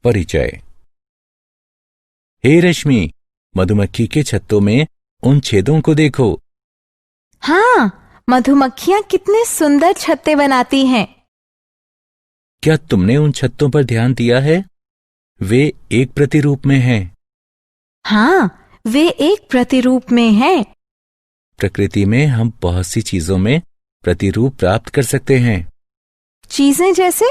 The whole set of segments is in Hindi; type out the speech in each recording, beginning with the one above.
परिचय। हे रश्मि, मधुमक्खी के छत्तों में उन छेदों को देखो। हाँ, मधुमक्खियाँ कितने सुंदर छत्ते बनाती हैं। क्या तुमने उन छत्तों पर ध्यान दिया है? वे एक प्रतिरूप में हैं। हाँ, वे एक प्रतिरूप में हैं। प्रकृति में हम बहुत सी चीजों में प्रतिरूप प्राप्त कर सकते हैं। चीजें जैसे?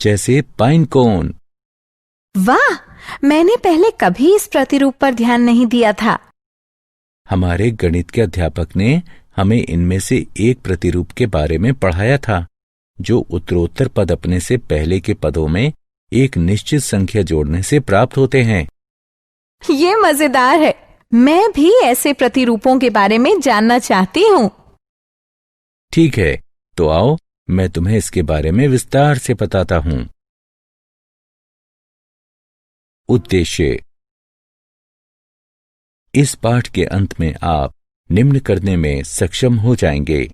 जैसे पाइन कोन। वाह, मैंने पहले कभी इस प्रतिरूप पर ध्यान नहीं दिया था। हमारे गणित के अध्यापक ने हमें इनमें से एक प्रतिरूप के बारे में पढ़ाया था, जो उत्तरोत्तर पद अपने से पहले के पदों में एक निश्चित संख्या जोड़ने से प्राप्त होते हैं। ये मजेदार है। मैं भी ऐसे प्रतिरूपों के बारे में जानना चाहती हूँ। ठीक है, तो आओ मैं तुम्हें इसके बारे में विस्तार से बताता हूं। उद्देश्य। इस पाठ के अंत में आप निम्न करने में सक्षम हो जाएंगे: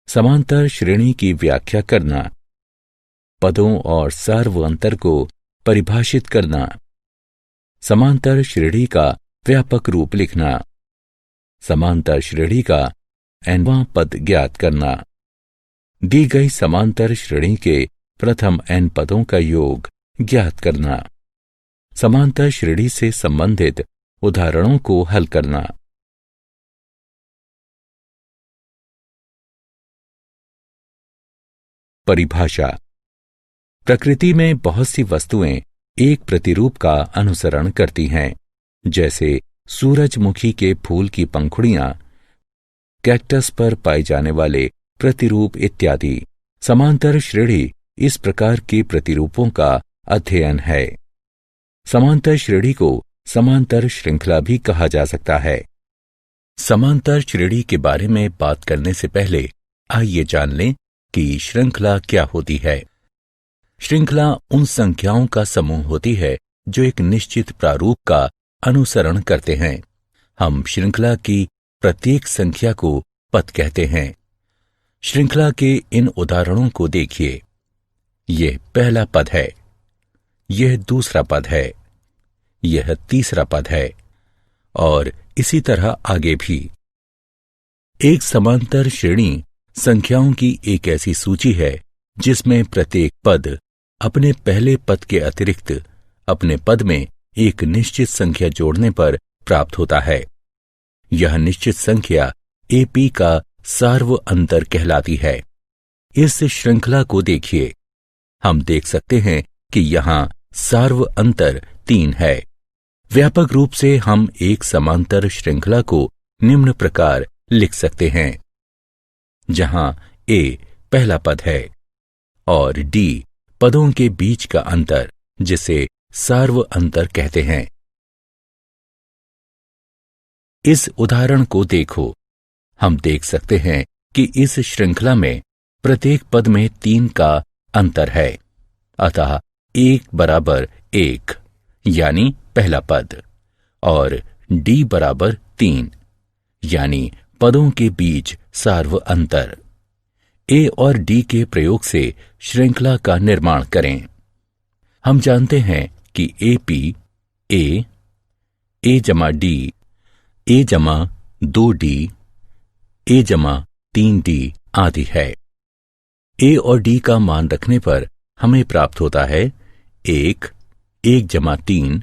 समांतर श्रेणी की व्याख्या करना, पदों और सार्वअंतर को परिभाषित करना, समांतर श्रेणी का व्यापक रूप लिखना, समांतर श्रेणी का nवां पद ज्ञात करना, दी गई समांतर श्रेणी के प्रथम n पदों का योग ज्ञात करना, समांतर श्रेणी से संबंधित उदाहरणों को हल करना। परिभाषा। प्रकृति में बहुत सी वस्तुएं एक प्रतिरूप का अनुसरण करती हैं, जैसे सूरजमुखी के फूल की पंखुड़ियां, कैक्टस पर पाए जाने वाले प्रतिरूप इत्यादि। समांतर श्रेणी इस प्रकार के प्रतिरूपों का अध्ययन है। समांतर श्रेणी को समांतर श्रृंखला भी कहा जा सकता है। समांतर श्रेणी के बारे में बात करने से पहले आइए जान लें कि श्रृंखला क्या होती है। श्रृंखला उन संख्याओं का समूह होती है जो एक निश्चित प्रारूप का अनुसरण करते हैं। हम श्रृंखला की प्रत्येक संख्या को पद कहते हैं। श्रृंखला के इन उदाहरणों को देखिए। यह पहला पद है, यह दूसरा पद है, यह तीसरा पद है, और इसी तरह आगे भी। एक समांतर श्रेणी संख्याओं की एक ऐसी सूची है जिसमें प्रत्येक पद अपने पहले पद के अतिरिक्त अपने पद में एक निश्चित संख्या जोड़ने पर प्राप्त होता है। यह निश्चित संख्या AP का सार्वअंतर कहलाती है। इस श्रृंखला को देखिए। हम देख सकते हैं कि यहाँ सार्वअंतर 3 है। व्यापक रूप से हम एक समांतर श्रृंखला को निम्न प्रकार लिख सकते हैं, जहां A पहला पद है और D पदों के बीच का अंतर, जिसे सार्वअंतर कहते हैं। इस उदाहरण को देखो। हम देख सकते हैं कि इस श्रृंखला में प्रत्येक पद में 3 का अंतर है, अतः 1 बराबर 1 यानी पहला पद, और D बराबर 3 यानी पदों के बीच सार्वअंतर। A और D के प्रयोग से श्रृंखला का निर्माण करें। हम जानते हैं कि AP A जमा D, A जमा 2D, A जमा 3D आदि है। A और D का मान रखने पर हमें प्राप्त होता है 1 जमा 3,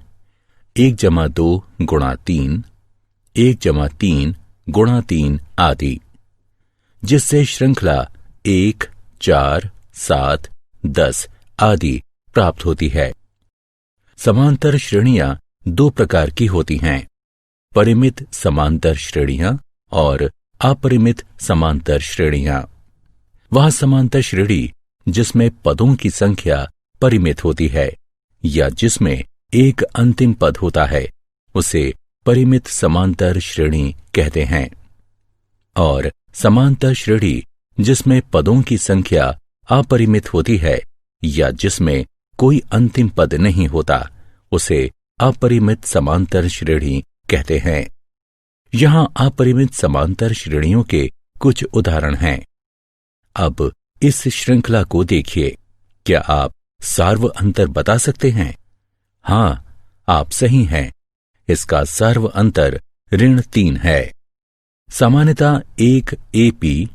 1 जमा 2 गुणा 3, 1 जमा 3 गुणा 3 आदि, जिससे श्रृंखला 1, 4, 7, 10 आदि प्राप्त होती है। समांतर श्रेणियां 2 प्रकार की होती हैं: परिमित समांतर श्रेणियां और अपरिमित समांतर श्रेणियां। वह समांतर श्रेणी जिसमें पदों की संख्या परिमित होती है या जिसमें एक अंतिम पद होता है, उसे परिमित समांतर श्रेणी कहते हैं। और समांतर श्रेणी जिसमें पदों की संख्या अपरिमित होती है या जिसमें कोई अंतिम पद नहीं होता, उसे अपरिमित समांतर श्रेणी कहते हैं। यहां अपरिमित समांतर श्रेणियों के कुछ उदाहरण हैं। अब इस श्रृंखला को देखिए। क्या आप सार्व अंतर बता सकते हैं? हाँ, आप सही हैं। इसका सार्व अंतर ऋण 3 है। सामान्यतः एक AP,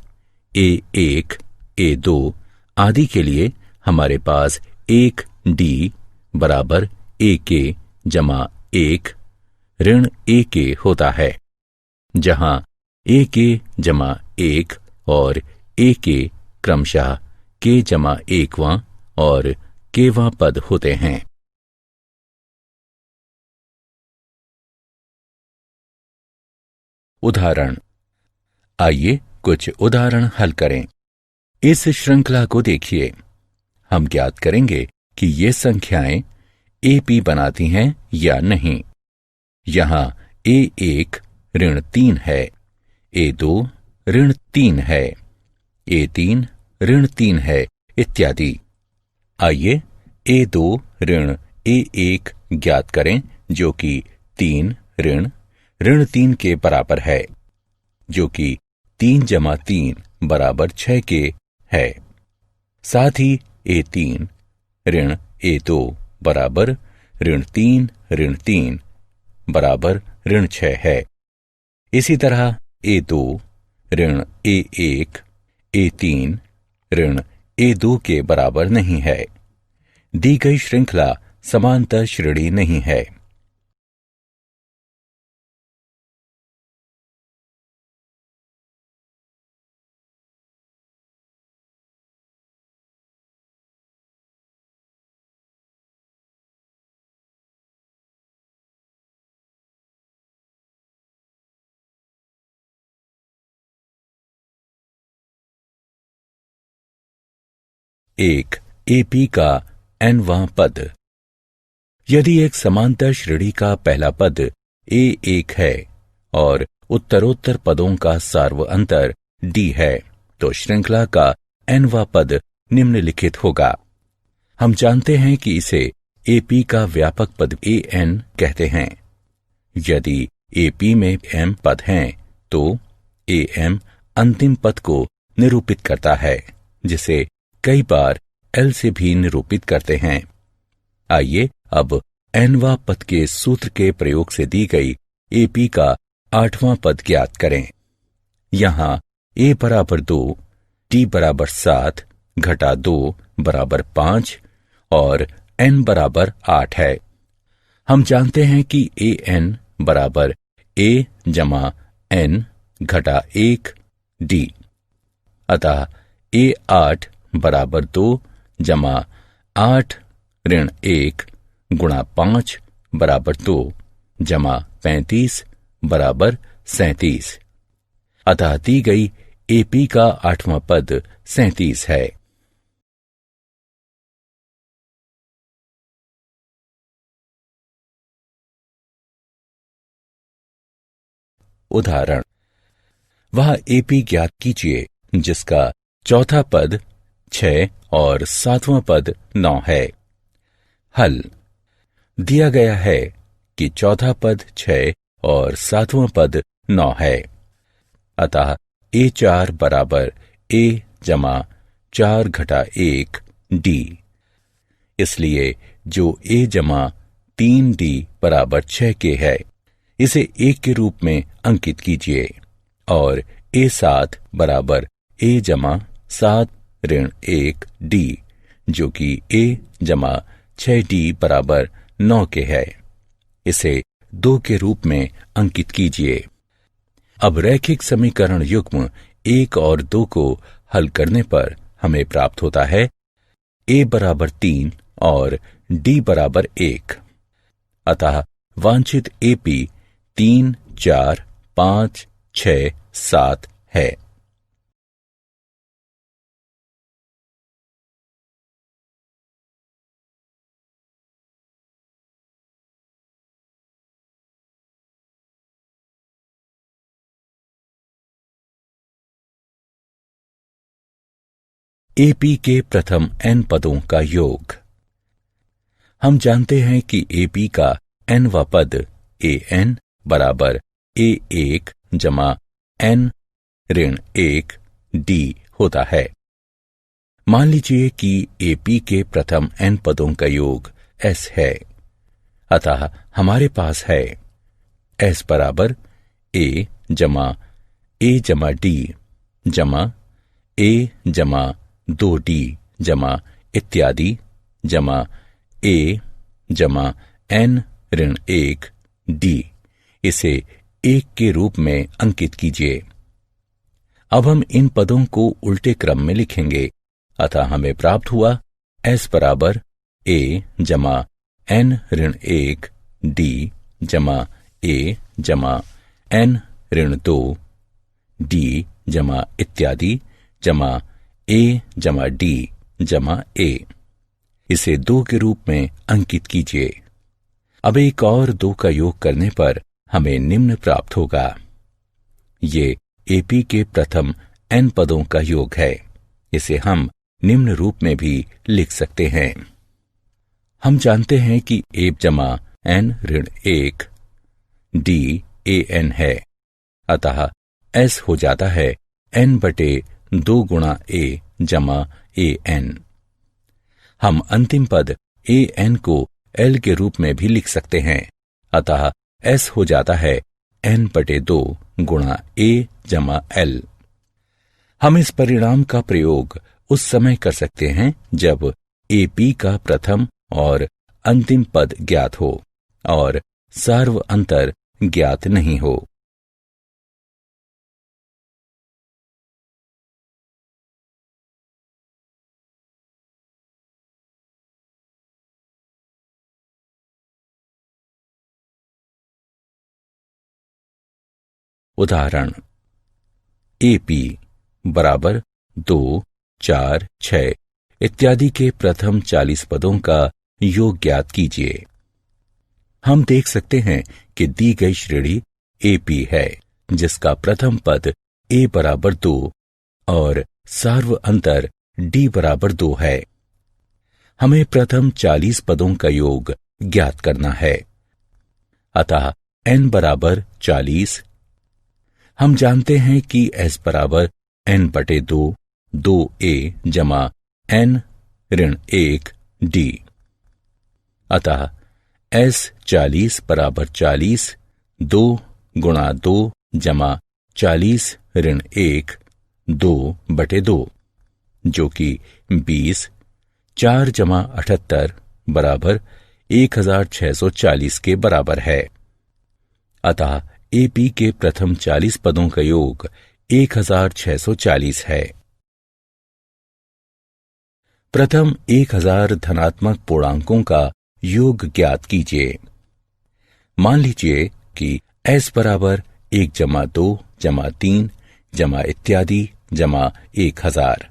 A1, A2 आदि के लिए हमारे पास एक D बराबर AK जमा 1 ऋण AK होता है, जहां AK जमा 1 और AK क्रमशः K जमा 1वां और Kवां पद होते हैं। उदाहरण। आइए कुछ उदाहरण हल करें। इस श्रृंखला को देखिए। हम ज्ञात करेंगे कि ये संख्याएं AP बनाती हैं या नहीं। यहां A1 ऋण 3 है, A2 ऋण 3 है, A3 ऋण 3 है, इत्यादि। आइए A2 ऋण A1 ज्ञात करें, जो कि 3 ऋण 3 के बराबर है, जो कि 3 जमा 3 बराबर 6 के है। साथ ही A3 ऋण A2 बराबर ऋण 3 बराबर ऋण 6 है। इसी तरह A2 ऋण A1 A3 ऋण A2 के बराबर नहीं है। दी गई श्रृंखला समांतर श्रेणी नहीं है। एक AP का nवां पद। यदि एक समांतर श्रेणी का पहला पद A1 है और उत्तरोत्तर पदों का सार्व अंतर D है, तो श्रृंखला का nवां पद निम्नलिखित होगा। हम जानते हैं कि इसे AP का व्यापक पद AN कहते हैं। यदि AP में M पद हैं, तो AM अंतिम पद को निरूपित करता है, जिसे कई बार L से भी निरूपित करते हैं। आइए अब nवां पद के सूत्र के प्रयोग से दी गई AP का 8वां पद ज्ञात करें। यहां A बराबर 2, D बराबर 7, घटा 2 बराबर 5 और N बराबर 8 है। हम जानते हैं कि AN बराबर A जमा N घटा 1 D। अतः A8 बराबर 2 जमा 8 ऋण 1 गुणा 5 बराबर 2 जमा 35 बराबर 37। अतः दी गई AP का 8वां पद 37 है। उदाहरण। वह AP ज्ञात कीजिए जिसका चौथा पद 6 और 7वां पद 9 है। हल। दिया गया है कि चौथा पद 6 और 7वां पद 9 है। अतः A4 बराबर A जमा 4 घटा 1 D। इसलिए जो A जमा 3D बराबर 6 के है, इसे 1 के रूप में अंकित कीजिए और A7 बराबर A जमा 7 ऋण 1 D, जो कि A जमा 6D बराबर 9 के है, इसे 2 के रूप में अंकित कीजिए। अब रैखिक समीकरण युग्म 1 और 2 को हल करने पर हमें प्राप्त होता है A बराबर 3 और D बराबर 1। अतः वांछित AP 3, 4, 5, 6, 7 है। AP के प्रथम n पदों का योग। हम जानते हैं कि AP का nवां पद AN बराबर A1 जमा N ऋण 1 D होता है। मान लीजिए कि एपी के प्रथम n पदों का योग s है, अतः हमारे पास है s बराबर a जमा a जमा d जमा a जमा 2d जमा इत्यादि जमा a जमा n ऋण 1 d। इसे 1 के रूप में अंकित कीजिए। अब हम इन पदों को उल्टे क्रम में लिखेंगे, अतः हमें प्राप्त हुआ s बराबर a जमा n ऋण 1 d जमा a जमा n ऋण 2 d जमा इत्यादि जमा a जमा d जमा a। इसे 2 के रूप में अंकित कीजिए। अब एक और 2 का योग करने पर हमें निम्न प्राप्त होगा। ये एपी के प्रथम n पदों का योग है। इसे हम निम्न रूप में भी लिख सकते हैं। हम जानते हैं कि a जमा n ऋण 1 d a n है, अतः s हो जाता है n बटे 2 गुणा a जमा a n। हम अंतिम पद a n को l के रूप में भी लिख सकते हैं, अतः s हो जाता है n बटे 2 गुणा a जमा l। हम इस परिणाम का प्रयोग उस समय कर सकते हैं जब AP का प्रथम और अंतिम पद ज्ञात हो और सार्व अंतर ज्ञात नहीं हो। उदाहरण AP बराबर 2, 4, 6 इत्यादि के प्रथम 40 पदों का योग ज्ञात कीजिए। हम देख सकते हैं कि दी गई श्रेणी AP है, जिसका प्रथम पद a बराबर 2 और सार्व अंतर d बराबर 2 है। हमें प्रथम 40 पदों का योग ज्ञात करना है, अतः n बराबर 40। हम जानते हैं कि s बराबर n बटे 2 2a जमा n ऋण 1 d, अतः s 40 बराबर 40 2 गुणा 2 जमा 40 ऋण 1 2 बटे 2, जो कि 20 4 जमा 78 बराबर 1640 के बराबर है। अतः AP के प्रथम 40 पदों का योग 1640 है। प्रथम 1000 धनात्मक पूर्णांकों का योग ज्ञात कीजिए। मान लीजिए कि s बराबर 1 जमा 2 जमा 3 जमा इत्यादि जमा 1000।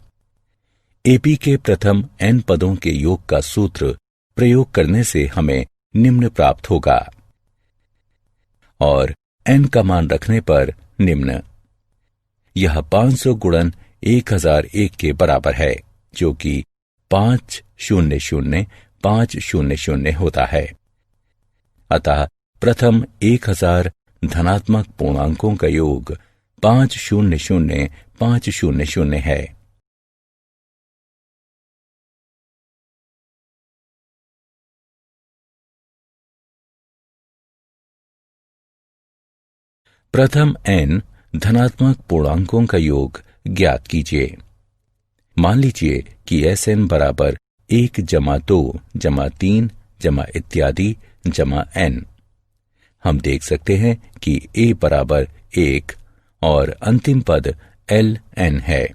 AP के प्रथम n पदों के योग का सूत्र प्रयोग करने से हमें निम्न प्राप्त होगा और n का मान रखने पर निम्न। यह 500 गुणन 1001 के बराबर है, जो कि 500,500 होता है। अतः प्रथम 1000 धनात्मक पूर्णांकों का योग 500,500 है। प्रथम n धनात्मक पूर्णांकों का योग ज्ञात कीजिए। मान लीजिए कि Sn बराबर 1 जमा 2 जमा 3 जमा इत्यादि जमा n। हम देख सकते हैं कि a बराबर 1 और अंतिम पद ln है,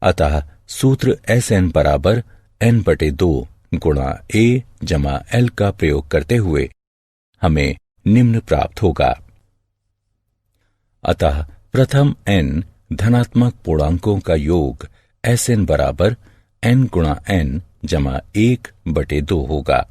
अतः सूत्र Sn बराबर n बटे 2 गुणा a जमा l का प्रयोग करते हुए हमें निम्न प्राप्त होगा। अतः प्रथम n धनात्मक पूर्णांकों का योग Sn बराबर n गुणा n जमा 1 बटे 2 होगा।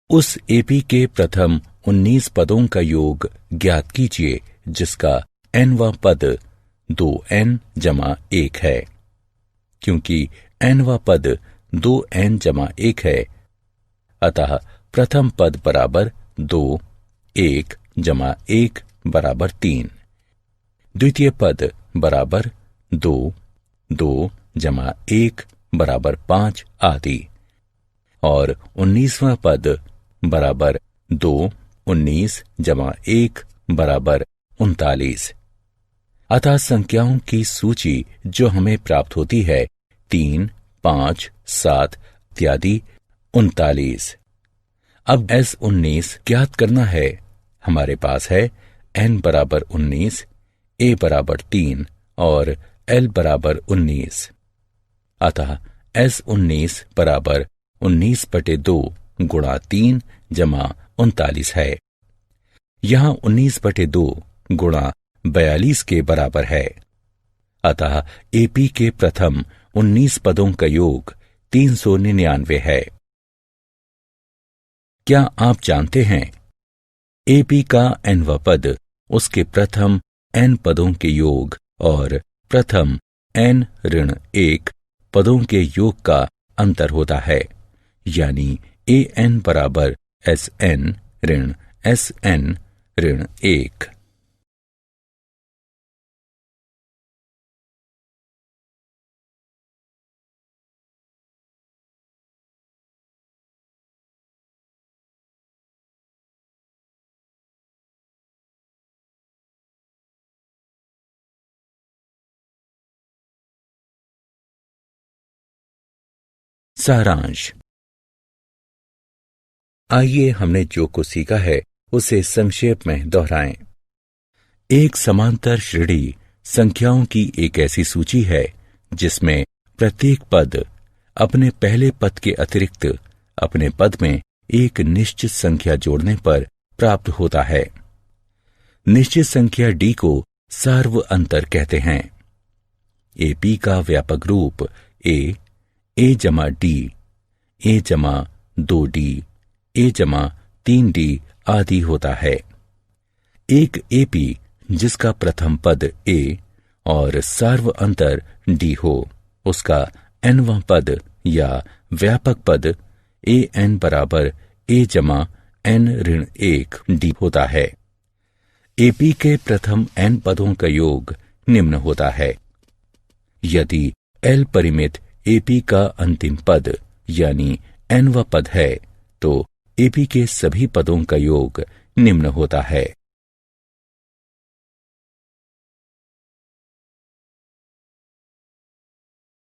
उस एपी के प्रथम 19 पदों का योग ज्ञात कीजिए जिसका nवां पद 2n जमा 1 है। क्योंकि nवां पद 2n जमा 1 है, अतः प्रथम पद बराबर 2, 1 जमा 1 बराबर 3, द्वितीय पद बराबर 2, 2 जमा 1 बराबर 5 आदि, और 19वां पद बराबर 2, 19 जमा 1 बराबर 39। अतः संख्याओं की सूची जो हमें प्राप्त होती है 3, 5, 7 इत्यादि 39। अब S19 ज्ञात करना है। हमारे पास है n बराबर 19, a बराबर 3 और l बराबर 19। अतः S19 बराबर 19/2 गुणा 3 जमा 39 है। यहाँ 19/2 गुणा 42 के बराबर है। अतः एपी के प्रथम 19 पदों का योग 399 है। क्या आप जानते हैं एपी का nवां पद उसके प्रथम n पदों के योग और प्रथम n-1 पदों के योग का अंतर होता है, यानी an बराबर sn ऋण sn ऋण 1। सारांश। आइए हमने जो कुछ सीखा है उसे संक्षेप में दोहराएं। एक समांतर श्रेणी संख्याओं की एक ऐसी सूची है जिसमें प्रत्येक पद अपने पहले पद के अतिरिक्त अपने पद में एक निश्चित संख्या जोड़ने पर प्राप्त होता है। निश्चित संख्या d को सार्व अंतर कहते हैं। एपी का व्यापक रूप a जमा d, a जमा 2d, a जमा 3d आदि होता है। एक एपी जिसका प्रथम पद a और सार्व अंतर d हो, उसका nवां पद या व्यापक पद an बराबर a जमा n ऋण 1 d होता है। एपी के प्रथम n पदों का योग निम्न होता है। यदि l परिमित एपी का अंतिम पद यानी nवां पद है तो एपी के सभी पदों का योग निम्न होता है।